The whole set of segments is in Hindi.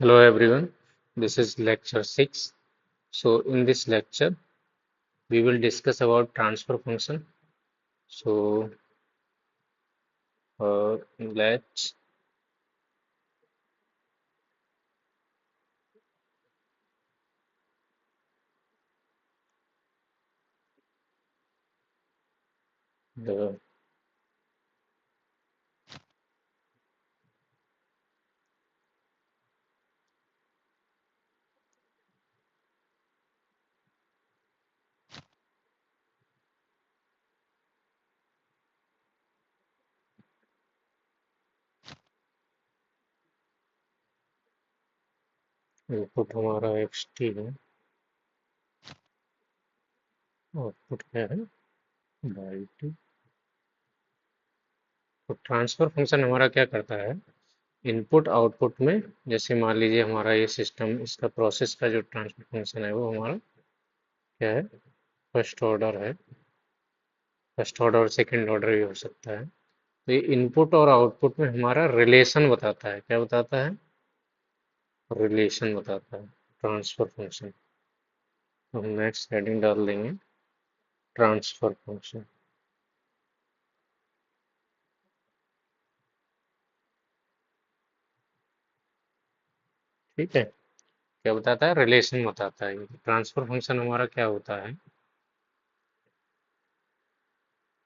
Hello everyone, this is lecture 6. So in this lecture, we will discuss about transfer function. So let's the input हमारा xt है, आउटपुट क्या है yt। तो ट्रांसफर फंक्शन हमारा क्या करता है, इनपुट आउटपुट में, जैसे मान लीजिए हमारा ये सिस्टम, इसका प्रोसेस का जो ट्रांसफर फंक्शन है वो हमारा क्या है, फर्स्ट ऑर्डर है। फर्स्ट ऑर्डर और सेकंड ऑर्डर भी हो सकता है। तो ये इनपुट और आउटपुट में हमारा रिलेशन बताता है। क्या बताता है? रिलेशन बताता है ट्रांसफर फंक्शन। तो हम नेक्स्ट हेडिंग डाल देंगे ट्रांसफर फंक्शन। ठीक है, क्या बताता है? रिलेशन बताता है। ट्रांसफर फंक्शन हमारा क्या होता है,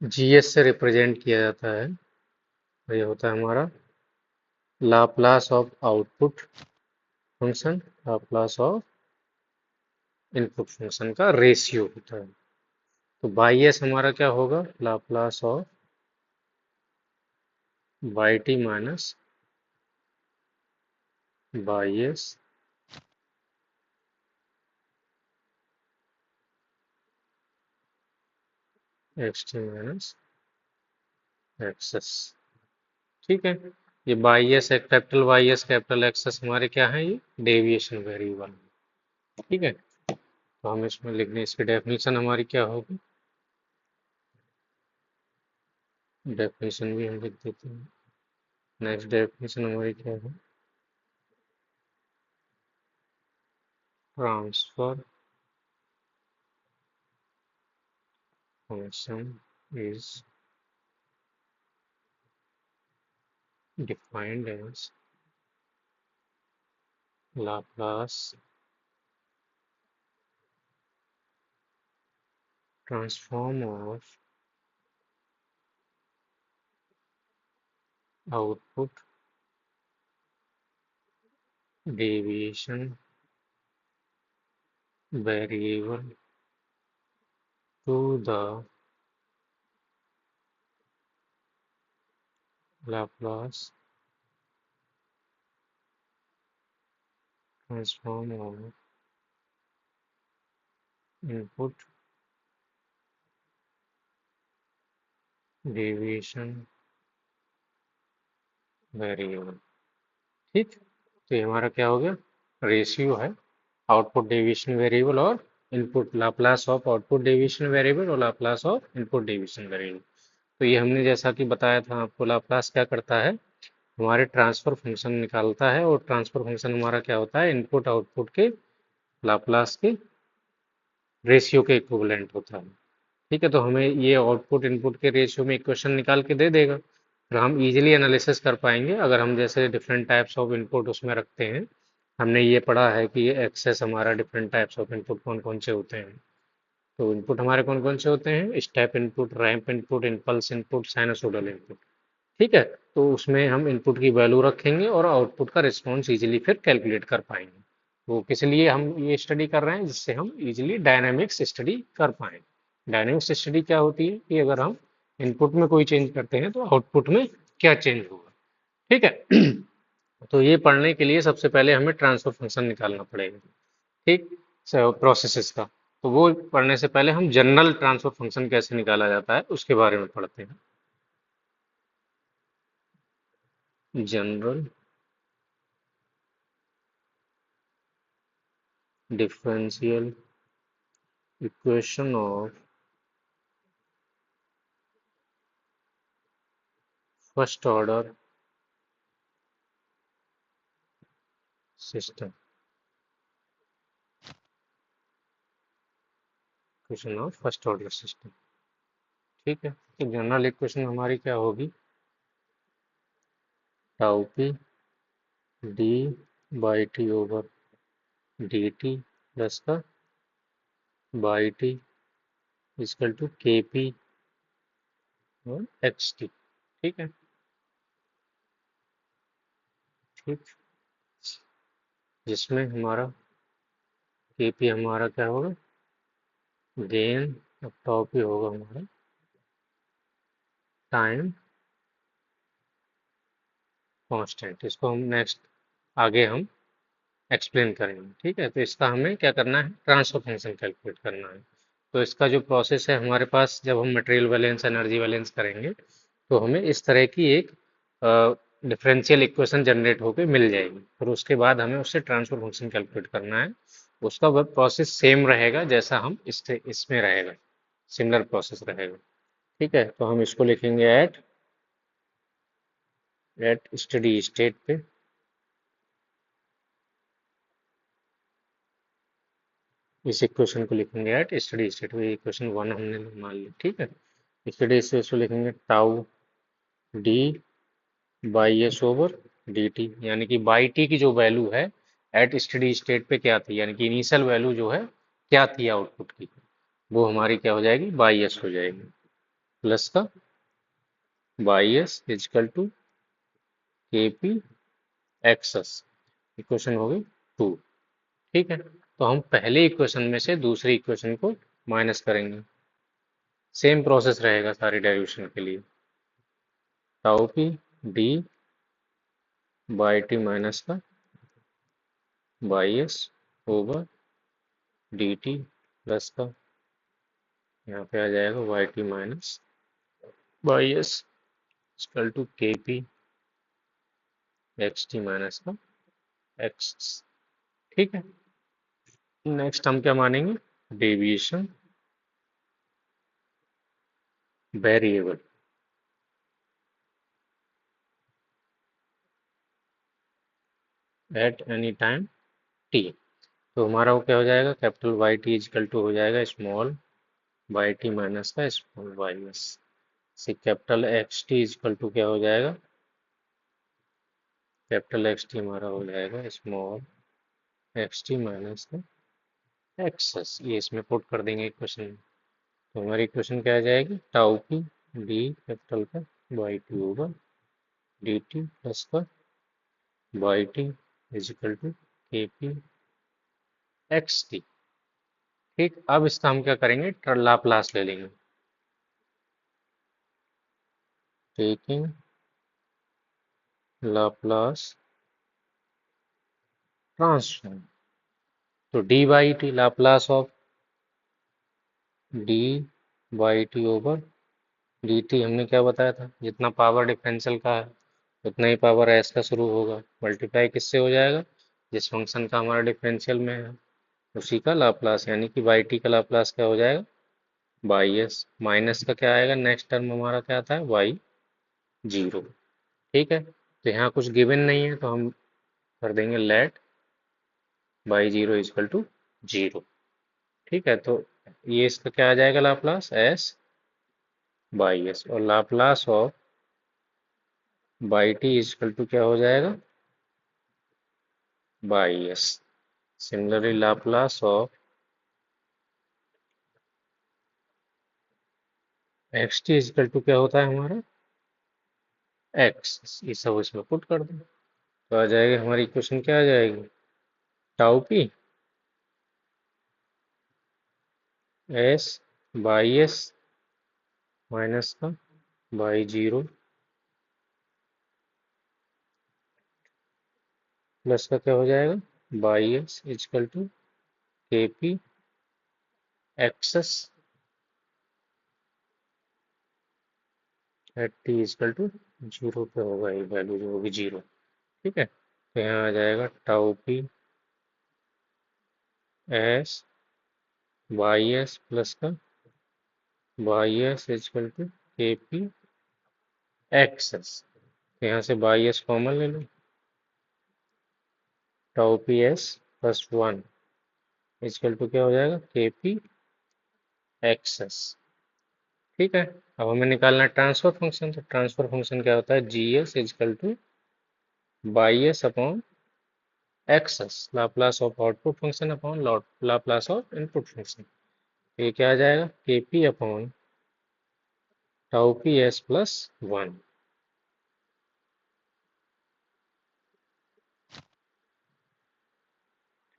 जीएस से रिप्रेजेंट किया जाता है। तो ये होता है हमारा Laplace of output function, Laplace of input function का रेशियो होता है। तो बाई एस हमारा क्या होगा, Laplace of Y T minus by S X T minus X S. ठीक है, ये Y S capital Y S capital X S हमारे क्या है, ये डेविएशन वेरिएबल। ठीक है, तो हम इसमें लिख दें, इसकी डेफिनेशन हमारी क्या होगी, डेफिनेशन भी हम लिख देते हैं। नेक्स्ट डेफिनेशन हमारी क्या है, transfer function is defined as Laplace transform of output deviation variable to the Laplace transform of input deviation variable. ठीक, तो ये हमारा क्या हो गया, रेशियो है आउटपुट डेविएशन वेरिएबल और input, Laplace of output deviation variable और Laplace of input deviation variable. तो ये हमने जैसा कि बताया था आपको, लाप्लास क्या करता है, हमारे ट्रांसफर फंक्शन निकालता है। और ट्रांसफर फंक्शन हमारा क्या होता है, इनपुट आउटपुट के लाप्लास के रेशियो के इक्विवेलेंट होता है। ठीक है, तो हमें ये आउटपुट इनपुट के रेशियो में इक्वेशन निकाल के दे देगा। फिर हम इजीली एनालिसिस कर पाएंगे अगर हम जैसे डिफरेंट टाइप्स ऑफ इनपुट उसमें रखते हैं। हमने ये पढ़ा है कि ये एक्सेस हमारा डिफरेंट टाइप्स ऑफ इनपुट कौन कौन से होते हैं। तो इनपुट हमारे कौन कौन से होते हैं, step input, ramp input, impulse input, sinusoidal input. ठीक है, तो उसमें हम इनपुट की वैल्यू रखेंगे और आउटपुट का रिस्पॉन्स इजीली फिर कैलकुलेट कर पाएंगे। तो किस लिए हम ये स्टडी कर रहे हैं, जिससे हम इजीली डायनामिक्स स्टडी कर पाएं। डायनेमिक्स स्टडी क्या होती है कि अगर हम इनपुट में कोई चेंज करते हैं तो आउटपुट में क्या चेंज होगा। ठीक है, तो ये पढ़ने के लिए सबसे पहले हमें ट्रांसफर फंक्शन निकालना पड़ेगा। ठीक, प्रोसेसेस का। तो वो पढ़ने से पहले हम जनरल ट्रांसफर फंक्शन कैसे निकाला जाता है उसके बारे में पढ़ते हैं। General differential equation of first order system, equation of first order system. ठीक है, तो जनरल इक्वेशन हमारी क्या होगी, tau p d by T over d t plus का by T equal to K P और एक्स टी। ठीक है, ठीक, जिसमें हमारा के पी हमारा क्या होगा, गेन ऑफ टाउ पी होगा हमारा टाइम कांस्टेंट। इसको हम नेक्स्ट आगे हम एक्सप्लेन करेंगे। ठीक है, तो इसका हमें क्या करना है, ट्रांसफर फंक्शन कैलकुलेट करना है। तो इसका जो प्रोसेस है हमारे पास, जब हम मटेरियल बैलेंस एनर्जी बैलेंस करेंगे तो हमें इस तरह की एक डिफरेंशियल इक्वेशन जनरेट होकर मिल जाएगी, फिर उसके बाद हमें उससे ट्रांसफर फंक्शन कैलकुलेट करना है। उसका वह प्रोसेस सेम रहेगा जैसा हम इसमें रहेगा, सिमिलर प्रोसेस रहेगा। ठीक है, तो हम इसको लिखेंगे एट स्टडी स्टेट पे, इस इक्वेशन को लिखेंगे एट स्टडी स्टेट पे, इक्वेशन 1 हमने मान ली। ठीक है, स्टडी स्टेट को लिखेंगे tau D by s over d T, यानी कि बाई टी की जो वैल्यू है एट स्टडी स्टेट पे क्या थी, यानी कि इनिशियल वैल्यू जो है क्या थी आउटपुट की, वो हमारी क्या हो जाएगी, बाई एस हो जाएगी, प्लस का by S equal to K p x S, equation हो गई 2। ठीक है, तो हम पहले इक्वेशन में से दूसरी इक्वेशन को माइनस करेंगे, सेम प्रोसेस रहेगा सारी डेरिवेशन के लिए, tau p d by t minus का by s over d t plus का, यहाँ पे आ जाएगा y T minus by s equal to K p x T minus का एक्स। ठीक है, नेक्स्ट हम क्या मानेंगे, deviation variable at any time t. तो हमारा वो क्या हो जाएगा, capital y t equal to हो जाएगा स्मॉल वाई टी माइनस का स्मॉल वाई एस, से capital X T equal to क्या हो जाएगा, कैपिटल एक्स टी हमारा हो जाएगा स्मॉल एक्स टी माइनस का एक्स एस, ये इसमें पुट कर देंगे इक्वेशन में। तो हमारी इक्वेशन क्या आ जाएगी, टाउ पी डी कैपिटल का by T over d t plus का by T is equal to K p x T. ठीक, अब इसका हम क्या करेंगे, लाप्लास ले लेंगे, टेकिंग लाप्लास ट्रांसफॉर्म। तो D by T Laplace of D by T over d T, हमने क्या बताया था, जितना पावर डिफरेंशियल का है उतना ही पावर एस का शुरू होगा, मल्टीप्लाई किससे हो जाएगा, जिस फंक्शन का हमारा डिफरेंशियल में है उसी का लाप्लास, यानी कि बाई टी का लाप्लास क्या हो जाएगा, बाई एस माइनस का क्या आएगा, नेक्स्ट टर्म हमारा क्या आता है, वाई जीरो। ठीक है, तो यहाँ कुछ गिवन नहीं है तो हम कर देंगे let Y zero equal to zero. ठीक है, तो ये इसका क्या आ जाएगा, लाप्लास एस बाई एस, और Laplace of Y T equal to क्या हो जाएगा, Y S. Similarly Laplace of X T equal to क्या होता है हमारा, एक्स, ये सब इसमें पुट कर दो, तो आ जाएगी हमारी इक्वेशन, क्या आ जाएगी, tau P S by S minus का बाई जीरो प्लस का क्या हो जाएगा, Y S equal to K P X S at T equal to zero पे होगा, ये वैल्यू जो होगी जीरो। ठीक है, तो यहाँ आ जाएगा tau P S by s plus का by S equal to K P x s, यहाँ से बाई एस कॉमन ले लो, tau P S plus 1 equal to क्या हो जाएगा, के पी एक्स एस। ठीक है, अब हमें निकालना है ट्रांसफर फंक्शन। तो ट्रांसफर फंक्शन क्या होता है, G S equal to Y S upon X S, Laplace of output function upon Laplace of input function. ये क्या आ जाएगा, K P upon tau P S plus 1।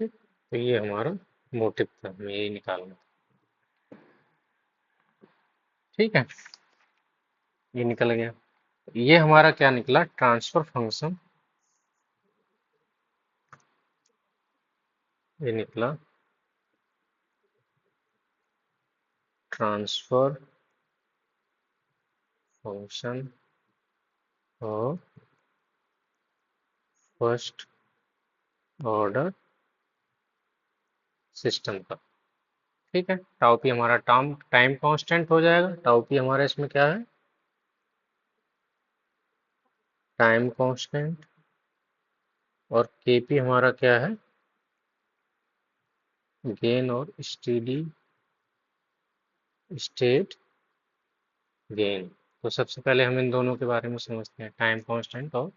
ठीक, तो ये हमारा मोटिव था, हमें यही निकालना। ठीक है, ये निकल गया। ये हमारा क्या निकला, ट्रांसफर फंक्शन। ये निकला ट्रांसफर फंक्शन और फर्स्ट ऑर्डर सिस्टम का। ठीक है, टाउ पी हमारा टाइम टाइम कांस्टेंट हो जाएगा। टाउ पी हमारा इसमें क्या है, टाइम कांस्टेंट। और के पी हमारा क्या है, गेन और स्टेडी स्टेट गेन। तो सबसे पहले हम इन दोनों के बारे में समझते हैं, टाइम कांस्टेंट और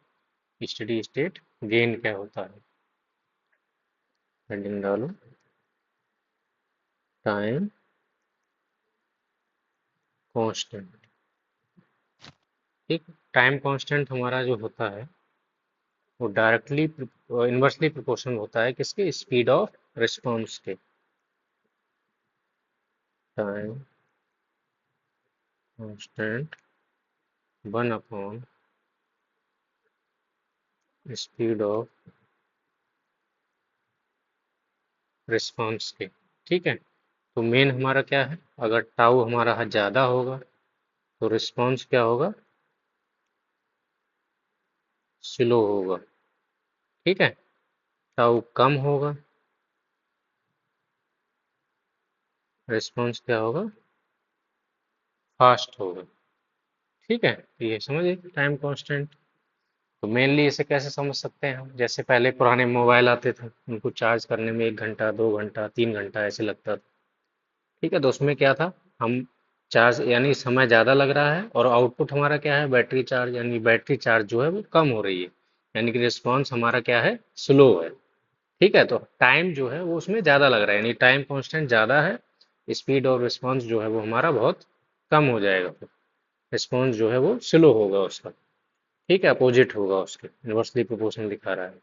स्टेडी स्टेट गेन क्या होता है। हेडिंग डालो, टाइम कांस्टेंट। ठीक, टाइम कांस्टेंट हमारा जो होता है वो डायरेक्टली इन्वर्सली प्रोपोर्शनल होता है किसके, स्पीड ऑफ रिस्पॉन्स के। Time constant 1 upon speed of response के। ठीक है, तो मेन हमारा क्या है, अगर टाउ हमारा ज़्यादा होगा तो रिस्पॉन्स क्या होगा, स्लो होगा। ठीक है, टाउ कम होगा, रिस्पॉन्स क्या होगा, फास्ट होगा। ठीक है, तो ये समझिए टाइम कांस्टेंट। तो मेनली इसे कैसे समझ सकते हैं हम, जैसे पहले पुराने मोबाइल आते थे, उनको चार्ज करने में 1 घंटा 2 घंटा 3 घंटा ऐसे लगता था। ठीक है, तो उसमें क्या था, हम चार्ज यानी समय ज़्यादा लग रहा है और आउटपुट हमारा क्या है, बैटरी चार्ज, यानी बैटरी चार्ज जो है वो कम हो रही है, यानी कि रिस्पॉन्स हमारा क्या है, स्लो है। ठीक है, तो टाइम जो है वो उसमें ज़्यादा लग रहा है, यानी टाइम कांस्टेंट ज़्यादा है, स्पीड और रिस्पॉन्स जो है वो हमारा बहुत कम हो जाएगा, फिर रिस्पॉन्स जो है वो स्लो होगा उसका। ठीक है, अपोजिट होगा उसके, इन्वर्सली प्रोपोर्शनल दिखा रहा है।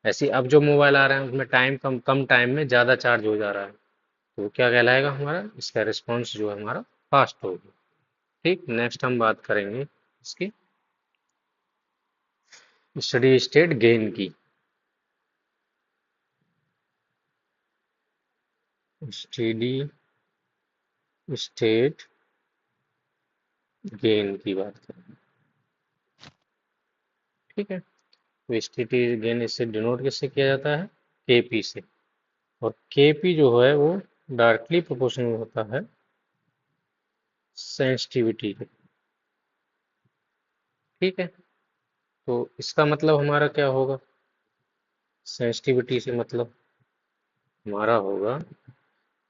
ऐसे ही अब जो मोबाइल आ रहे हैं उसमें टाइम कम कम टाइम में ज़्यादा चार्ज हो जा रहा है, तो वो क्या कहलाएगा हमारा, इसका रिस्पॉन्स जो है हमारा फास्ट होगा। ठीक, नेक्स्ट हम बात करेंगे इसकी स्टडी स्टेट गेन की। स्टडी स्टेट गेन की बात करें। ठीक है, तो स्टेडी गेन इससे डिनोट किससे किया जाता है, केपी से। और केपी जो है वो डायरेक्टली प्रोपोर्शनल होता है सेंसिटिविटी के। ठीक है, तो इसका मतलब हमारा क्या होगा, सेंसिटिविटी से मतलब हमारा होगा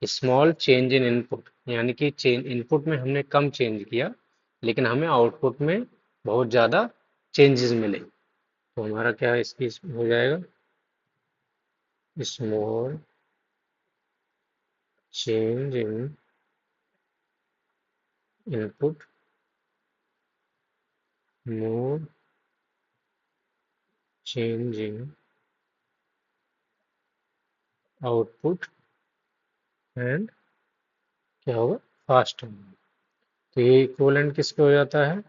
स्मॉल चेंज इन इनपुट, यानी कि चेंज इनपुट में हमने कम चेंज किया लेकिन हमें आउटपुट में बहुत ज़्यादा चेंजेस मिले, तो हमारा क्या है, इसकी हो जाएगा small change in input, more change in output and क्या होगा, फास्ट होगा। तो ये इक्वलेंट किसके हो जाता है,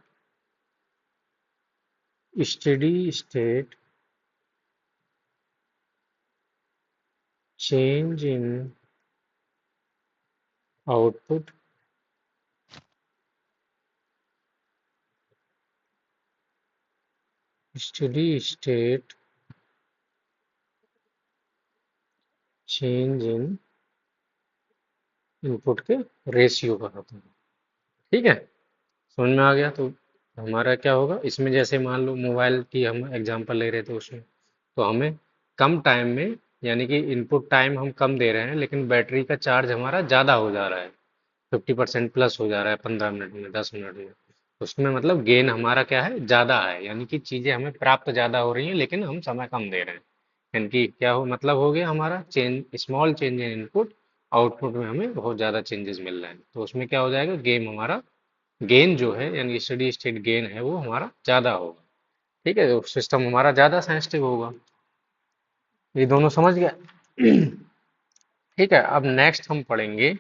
steady state change in output steady state change in input के रेशियो का होता है। ठीक है, समझ में आ गया। तो हमारा क्या होगा इसमें, जैसे मान लो मोबाइल की हम एग्जांपल ले रहे थे उसमें, तो हमें कम टाइम में, यानी कि इनपुट टाइम हम कम दे रहे हैं लेकिन बैटरी का चार्ज हमारा ज़्यादा हो जा रहा है, 50% प्लस हो जा रहा है 15 मिनट में, 10 मिनट में। उसमें मतलब गेन हमारा क्या है, ज़्यादा है, यानी कि चीज़ें हमें प्राप्त ज़्यादा हो रही हैं लेकिन हम समय कम दे रहे हैं। यानी कि क्या हो मतलब हो गया हमारा change, small change in input, output में हमें बहुत ज़्यादा चेंजेस मिल रहे हैं, तो उसमें क्या हो जाएगा, गेम हमारा, गेन जो है यानी स्टडी स्टेट गेन है वो हमारा ज़्यादा होगा। ठीक है, तो सिस्टम हमारा ज़्यादा सेंसिटिव होगा। ये दोनों समझ गया। ठीक है, अब नेक्स्ट हम पढ़ेंगे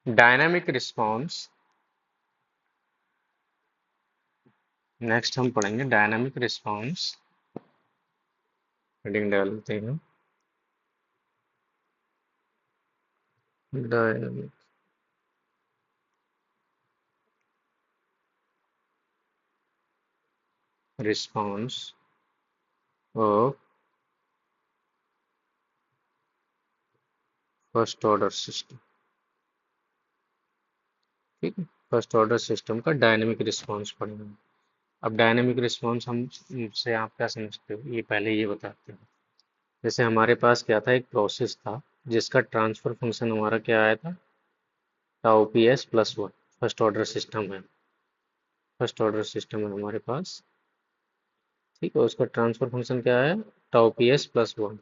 डायनामिक रिस्पॉन्स। नेक्स्ट हम पढ़ेंगे डायनामिक रिस्पॉन्स। हेडिंग डालते हैं, dynamic response of first order system. ठीक है, फर्स्ट ऑर्डर सिस्टम का डायनामिक रिस्पॉन्स पढ़ेंगे। अब डायनामिक रिस्पॉन्स हम से आप क्या समझते हो, ये पहले ये बताते हैं। जैसे हमारे पास क्या था, एक प्रोसेस था जिसका ट्रांसफर फंक्शन हमारा क्या आया था, tau P S plus one. First order system है, फर्स्ट ऑर्डर सिस्टम है हमारे पास। ठीक है, उसका ट्रांसफर फंक्शन क्या है, tau P S plus one.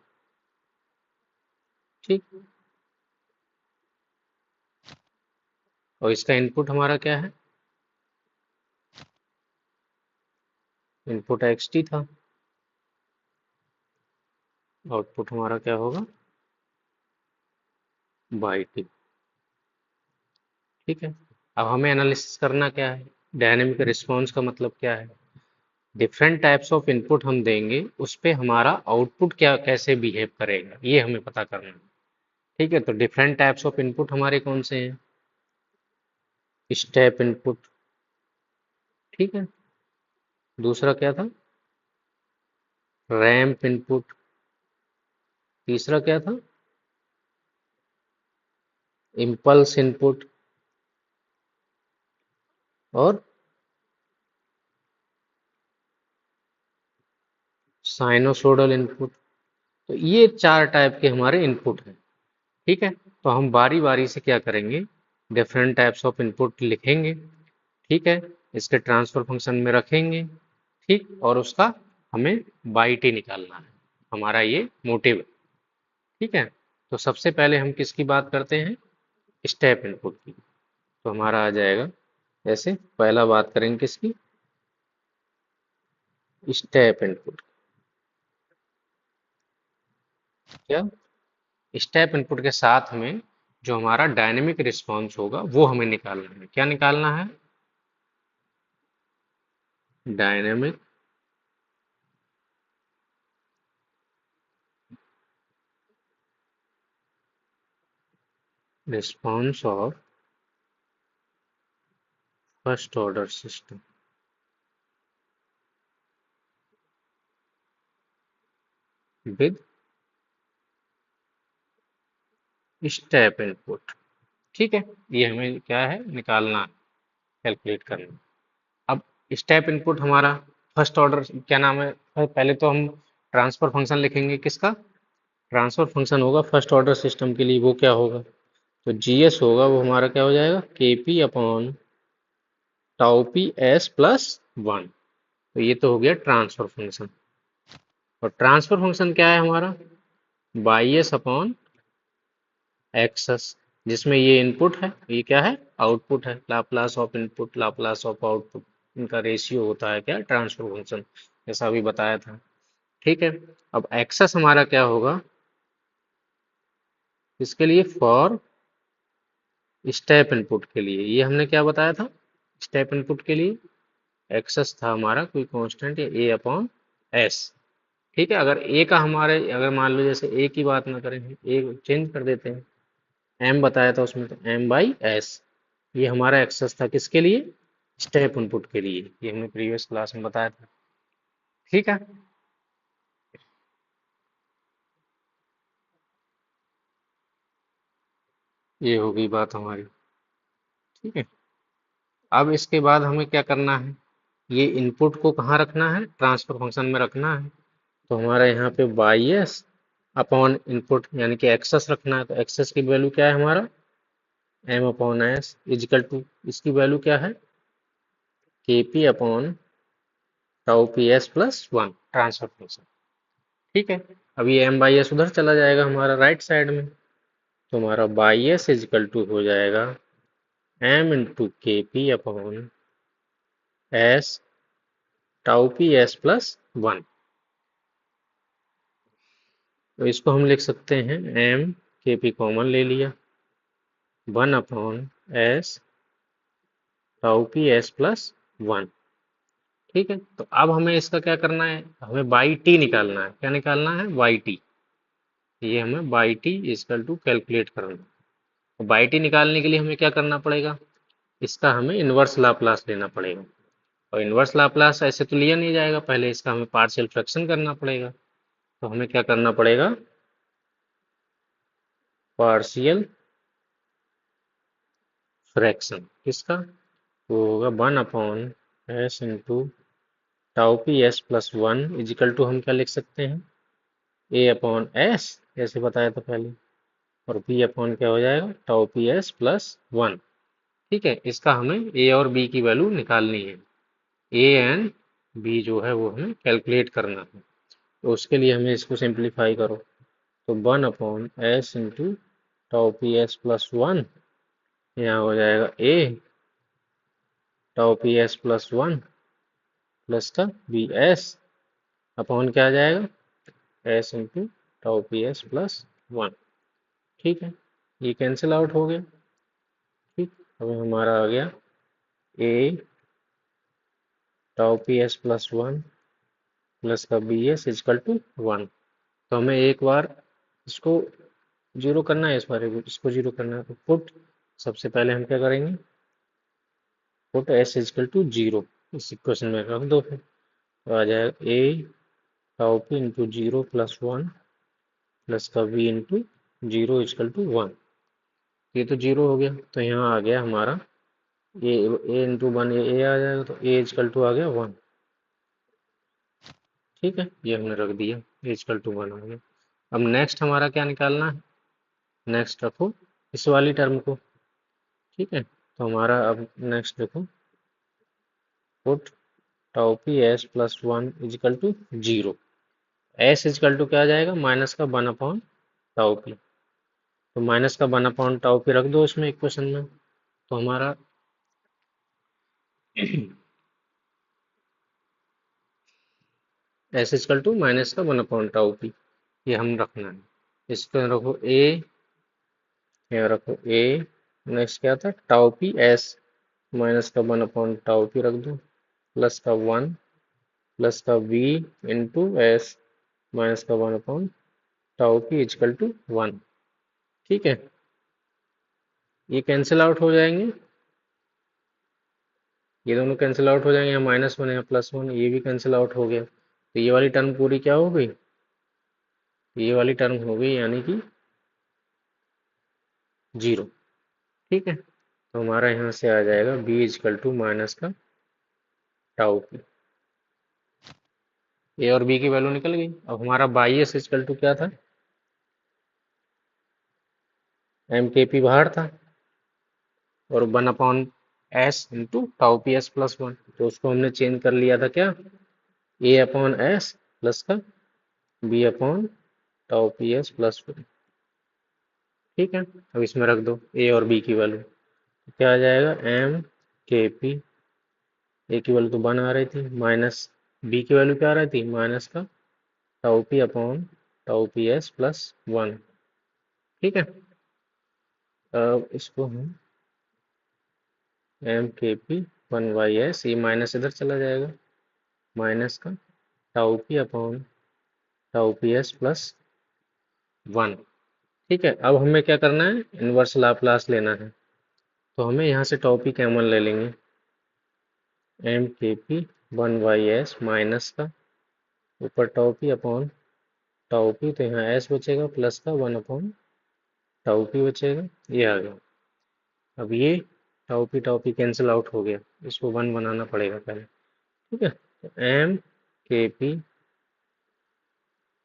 ठीक, और इसका इनपुट हमारा क्या है, इनपुट एक्स टी था, आउटपुट हमारा क्या होगा, बाई टी। ठीक है, अब हमें एनालिसिस करना क्या है, डायनेमिक रिस्पॉन्स का मतलब क्या है, डिफरेंट टाइप्स ऑफ इनपुट हम देंगे, उस पे हमारा आउटपुट क्या कैसे बिहेव करेगा, ये हमें पता करना है। ठीक है, तो डिफरेंट टाइप्स ऑफ इनपुट हमारे कौन से हैं, स्टेप इनपुट। ठीक है, दूसरा क्या था, रैंप इनपुट। तीसरा क्या था, इम्पल्स इनपुट। और साइनोसोडल इनपुट। तो ये चार टाइप के हमारे इनपुट हैं। ठीक है, तो हम बारी बारी से क्या करेंगे, डिफरेंट टाइप्स ऑफ इनपुट लिखेंगे। ठीक है, इसके ट्रांसफर फंक्शन में रखेंगे। ठीक, और उसका हमें बाई टी निकालना है, हमारा ये मोटिव है। ठीक है, तो सबसे पहले हम किसकी बात करते हैं, स्टेप इनपुट की। तो हमारा आ जाएगा ऐसे, पहला बात करेंगे किसकी, स्टेप इनपुट। क्या, स्टेप इनपुट के साथ में जो हमारा डायनेमिक रिस्पॉन्स होगा वो हमें निकालना है। क्या निकालना है, dynamic response of first order system with step input. ठीक है, ये हमें क्या है निकालना, कैलकुलेट करना। अब स्टेप इनपुट हमारा फर्स्ट ऑर्डर क्या नाम है, पहले तो हम ट्रांसफर फंक्शन लिखेंगे, किसका, ट्रांसफर फंक्शन होगा फर्स्ट ऑर्डर सिस्टम के लिए, वो क्या होगा, तो जीएस होगा, वो हमारा क्या हो जाएगा, K P upon tau P S plus one. तो ये तो हो गया ट्रांसफर फंक्शन। और ट्रांसफर फंक्शन क्या है हमारा, बाई एस अपॉन एक्सएस, जिसमें ये इनपुट है, ये क्या है, आउटपुट है, Laplace of input Laplace of output, इनका रेशियो होता है क्या, ट्रांसफर फंक्शन, जैसा अभी बताया था। ठीक है, अब एक्सेस हमारा क्या होगा, इसके लिए फॉर स्टेप इनपुट के लिए, ये हमने क्या बताया था, स्टेप इनपुट के लिए एक्सेस था हमारा कोई कांस्टेंट या ए अपॉन एस। ठीक है, अगर ए का हमारे, अगर मान लो जैसे ए की बात ना करें, ए चेंज कर देते हैं, एम बताया था उसमें, तो एम बाई एस, ये हमारा एक्सेस था किसके लिए, स्टेप इनपुट के लिए, ये हमने प्रीवियस क्लास में बताया था। ठीक है, ये होगी बात हमारी। ठीक है, अब इसके बाद हमें क्या करना है, ये इनपुट को कहाँ रखना है, ट्रांसफर फंक्शन में रखना है। तो हमारा यहाँ पे बाई एस अपॉन इनपुट यानी कि एक्सेस रखना है, तो एक्सेस की वैल्यू क्या है हमारा M upon S equal to, इसकी वैल्यू क्या है K P upon tau P S plus one transfer function. ठीक है, अब ये एम बाई एस उधर चला जाएगा हमारा राइट साइड में, तो हमारा बाई एस इजिकल टू हो जाएगा एम इंटू के P upon S tau P S plus one. तो इसको हम लिख सकते हैं एम के पी कॉमन ले लिया, one upon S tau P S plus one. ठीक है, तो अब हमें इसका क्या करना है, हमें बाई टी निकालना है। क्या निकालना है, बाई टी। ये हमें Y T equal to calculate करना है। तो बाई टी निकालने के लिए हमें क्या करना पड़ेगा, इसका हमें इनवर्स लाप्लास लेना पड़ेगा। और इनवर्स लाप्लास ऐसे तो लिया नहीं जाएगा, पहले इसका हमें पार्शियल फ्रैक्शन करना पड़ेगा। तो हमें क्या करना पड़ेगा, पार्शियल फ्रैक्शन किसका, वो होगा one upon S into tau P S plus one equal to हम क्या लिख सकते हैं ए अपॉन एस, जैसे बताया था पहले, और बी अपॉन क्या हो जाएगा tau P S plus one. ठीक है, इसका हमें ए और बी की वैल्यू निकालनी है, ए एंड बी जो है वो हमें कैलकुलेट करना है। तो उसके लिए हमें इसको सिंप्लीफाई करो, तो one upon S into tau P S plus one, यहाँ हो जाएगा A tau P S plus one plus का बी एस अपॉन क्या आ जाएगा s into tau P S plus one. ठीक है, ये कैंसिल आउट हो गया। ठीक, अब हमारा आ गया A tau P S plus one plus का B s equal to one. तो हमें एक बार इसको जीरो करना है, इस बार इसको जीरो करना है, तो पुट सबसे पहले हम क्या करेंगे, put s equal to zero, इस इक्वेशन में रख दो, फिर तो आ जाएगा A tau p into zero plus one plus का we into zero equal to one. ये तो जीरो हो गया, तो यहाँ आ गया हमारा ए इंटू वन, ये ए आ जाएगा, तो ए इजकल टू आ गया वन। ठीक है, ये हमने रख दिया, ए इजकल टू वन आ गया। अब नेक्स्ट हमारा क्या निकालना है, नेक्स्ट रखो इस वाली टर्म को। ठीक है, तो हमारा अब नेक्स्ट देखो, put tau P S plus one equal to zero, S equal to क्या आ जाएगा माइनस का वन अपॉन टाउ पी, तो माइनस का वन अपॉन टाउ पी रख दो इसमें इक्वेशन में, तो हमारा एस इजिकल टू माइनस का वन अपॉन टाउ पी, ये हम रखना है। इसको रखो ए, यहाँ रखो ए, नेक्स्ट क्या था टाउ पी एस माइनस का वन अपॉन टाउ पी रख दो, प्लस का वन प्लस का वी इंटू एस माइनस का one upon tau P equal to one. ठीक है, ये कैंसिल आउट हो जाएंगे, ये दोनों कैंसिल आउट हो जाएंगे, यहाँ माइनस वन यहाँ प्लस वन, ये भी कैंसिल आउट हो गया, तो ये वाली टर्म पूरी क्या हो गई, ये वाली टर्म हो गई यानी कि जीरो। ठीक है, तो हमारा यहाँ से आ जाएगा बी इजकल टू माइनस का टाउ पी, ए और बी की वैल्यू निकल गई। अब हमारा बाई एस इजकल टू क्या था, एम के पी बाहर था, और one upon S into tau P S plus one, तो उसको हमने चेंज कर लिया था क्या, ए अपॉन एस प्लस का B upon tau P S plus one. ठीक है, अब इसमें रख दो ए और बी की वैल्यू, क्या आ जाएगा एम के पी, ए की वैल्यू तो वन आ रही थी, माइनस बी की वैल्यू क्या आ रही थी माइनस का tau P upon tau P S plus one. ठीक है, अब इसको हम M K P one Y S, ये माइनस इधर चला जाएगा, माइनस का tau P upon tau P S plus one. ठीक है, अब हमें क्या करना है, इनवर्स लाप्लास लेना है, तो हमें यहाँ से टाउ पी कॉमन ले लेंगे, M K P one Y S minus का ऊपर tau P upon tau P, तो यहाँ एस बचेगा प्लस का वन अपॉन टाउ पी बचेगा, ये आ गया। अब ये टाउ पी कैंसिल आउट हो गया, इसको वन बनाना पड़ेगा पहले। ठीक है, तो एम के पी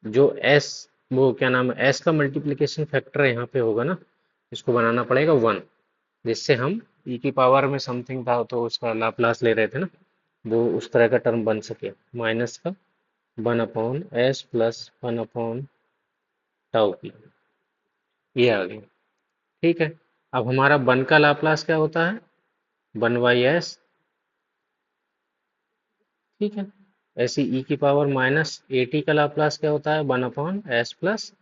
जो एस, वो क्या नाम है, एस का मल्टीप्लिकेशन फैक्टर यहाँ पे होगा ना, इसको बनाना पड़ेगा 1, जिससे हम ई की पावर में समथिंग था तो उसका लाप्लास ले रहे थे ना, वो उस तरह का टर्म बन सके, माइनस का 1/s+1 टाउ पी, ये आ गया। ठीक है, अब हमारा वन का लाप्लास क्या होता है, 1/s। ठीक है, ऐसे ई की पावर माइनस ए टी का लाप्लास क्या होता है, 1/s+a।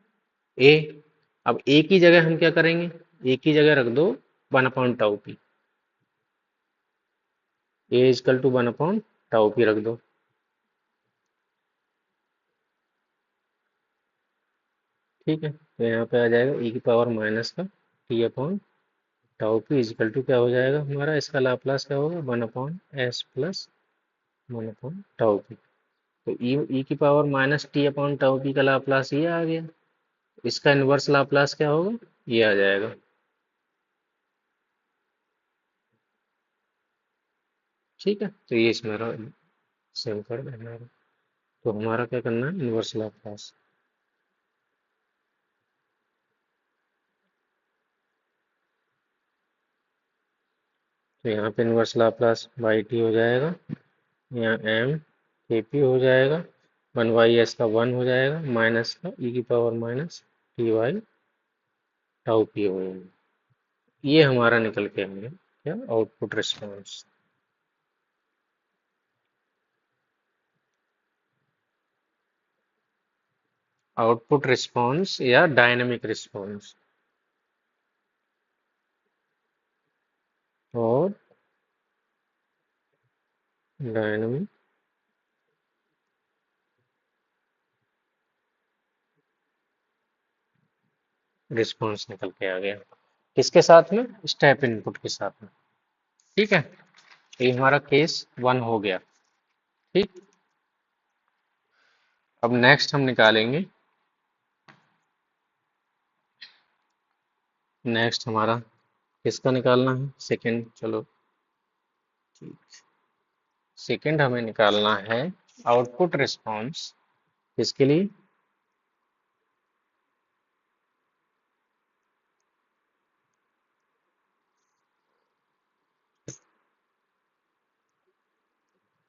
अब ए की जगह हम क्या करेंगे, ए की जगह रख दो 1/टाउ पी, ए इजकल टू 1/टाउ पी रख दो। ठीक है, तो यहाँ पे आ जाएगा ई की पावर माइनस का t/टाउ पी इजकल टू क्या हो जाएगा हमारा, इसका लाप्लास क्या होगा, 1/s+1/टाउ पी। तो ई की पावर माइनस t/टाउ पी का लाप्लास ये आ गया, इसका इनवर्स लाप्लास क्या होगा, ये आ जाएगा। ठीक है, तो ये इसमें सेव कर देना है। तो हमारा क्या करना है, इनवर्स लाप्लास। तो यहाँ पे इनवर्स लाप्लास बाई टी हो जाएगा, यहाँ एम के पी हो जाएगा, 1/s का 1 हो जाएगा, माइनस का ई की पावर माइनस t/टाउ पी हो जाएगा। ये हमारा निकल के आ गया क्या, आउटपुट रिस्पॉन्स। आउटपुट रिस्पॉन्स या डायनेमिक रिस्पॉन्स, और डायनेमिक रिस्पॉन्स निकल के आ गया, किसके साथ में, स्टेप इनपुट के साथ में। ठीक है, ये हमारा केस 1 हो गया। ठीक, अब नेक्स्ट हम निकालेंगे, नेक्स्ट हमारा किसका निकालना है, सेकंड, चलो ठीक, सेकंड हमें निकालना है आउटपुट रिस्पॉन्स, किसके लिए,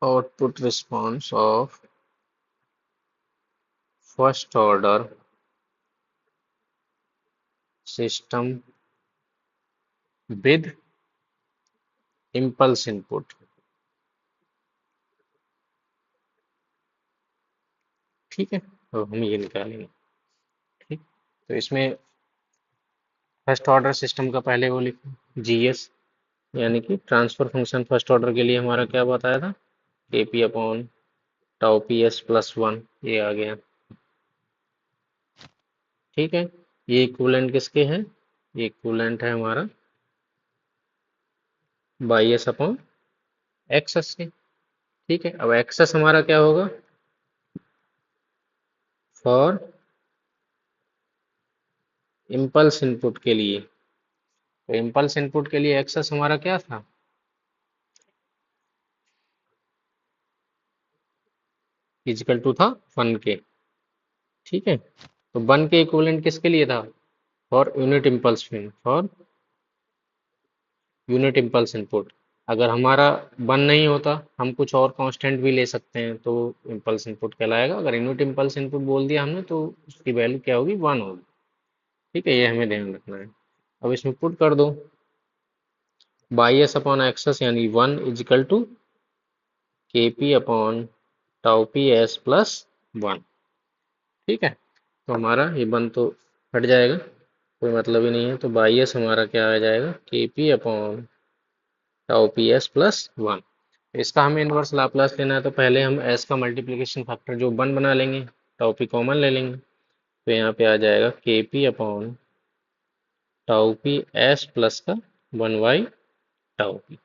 output response of first order system with impulse input. ठीक है, तो हम ये निकालेंगे। ठीक, तो इसमें फर्स्ट ऑर्डर सिस्टम का पहले वो लिखो जीएस, यानी कि ट्रांसफर फंक्शन फर्स्ट ऑर्डर के लिए हमारा क्या बताया था, kp/टाउ पी s+1, ये आ गया। ठीक है, ये इक्विवेलेंट किसके हैं, ये इक्विवेलेंट है हमारा y/एक्सेस के। ठीक है, अब एक्सेस हमारा क्या होगा, फॉर इम्पल्स इनपुट के लिए, तो इम्पल्स इनपुट के लिए एक्सेस हमारा क्या था, इजिकल टू था 1 के। ठीक है, तो 1 के इक्विवेलेंट किसके लिए था, for unit impulse fin, for unit impulse input. अगर हमारा 1 नहीं होता, हम कुछ और कांस्टेंट भी ले सकते हैं, तो इम्पल्स इनपुट कहलाएगा। अगर यूनिट इम्पल्स इनपुट बोल दिया हमने तो उसकी वैल्यू क्या होगी, 1 होगी। ठीक है, ये हमें ध्यान रखना है। अब इसमें पुट कर दो, बाई एस अपॉन एक्सेस यानी 1 इजिकल टू kp/टाउ पी s+1। ठीक है, तो हमारा ये 1 तो हट जाएगा, कोई मतलब ही नहीं है, तो बाई एस हमारा क्या आ जाएगा, kp/टाउ पी s+1। इसका हमें इनवर्स लाप्लास लेना है, तो पहले हम s का मल्टीप्लिकेशन फैक्टर जो 1 बना लेंगे, टाउ पी कॉमन ले लेंगे, तो यहाँ पे आ जाएगा kp/टाउ पी s+ का 1/टाउ पी।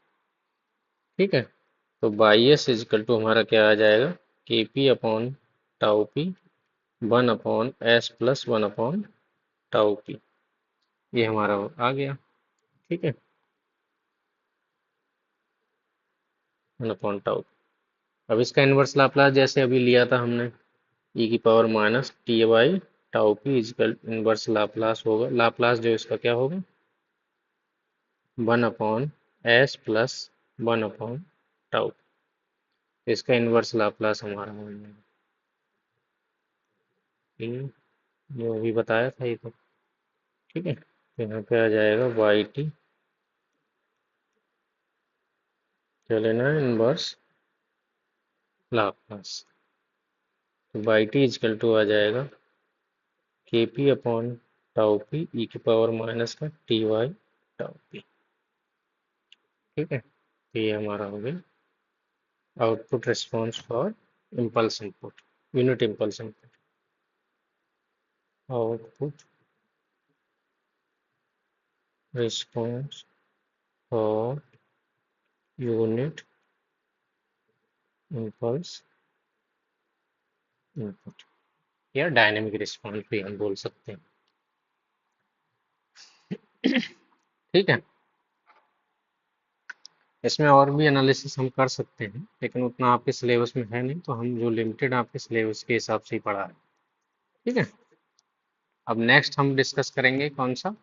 ठीक है, तो बाई एस इजिकल टू हमारा क्या आ जाएगा, kp/टाउ पी 1/s+1/टाउ पी, ये हमारा आ गया। ठीक है, 1/टाउ। अब इसका इनवर्स लाप्लास जैसे अभी लिया था हमने, ई की power minus T by tau P equal inverse Laplace होगा, लाप्लास जो इसका क्या होगा 1/s प्लस 1/टाउ। इसका इनवर्स लाप्लास हमारा हो जाएगा ये, जो अभी बताया था ये तो। ठीक है, तो यहाँ पे आ जाएगा वाई टी, क्या लेना है इनवर्स लाप्लास। तो वाई टी इजकल टू आ जाएगा K P upon tau P E की पावर माइनस का टी वाई टाउ पी। ठीक है, तो ये हमारा हो गया output response for impulse input, unit impulse input. Output response for unit impulse input, या डायनेमिक रिस्पॉन्स भी हम बोल सकते हैं। ठीक है, इसमें और भी एनालिसिस हम कर सकते हैं, लेकिन उतना आपके सिलेबस में है नहीं, तो हम जो लिमिटेड आपके सिलेबस के हिसाब से ही पढ़ा है। ठीक है, अब नेक्स्ट हम डिस्कस करेंगे कौन सा,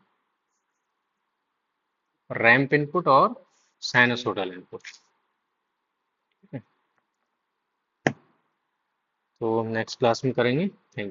रैंप इनपुट और साइनसोइडल इनपुट। तो नेक्स्ट क्लास में करेंगे। Thank you.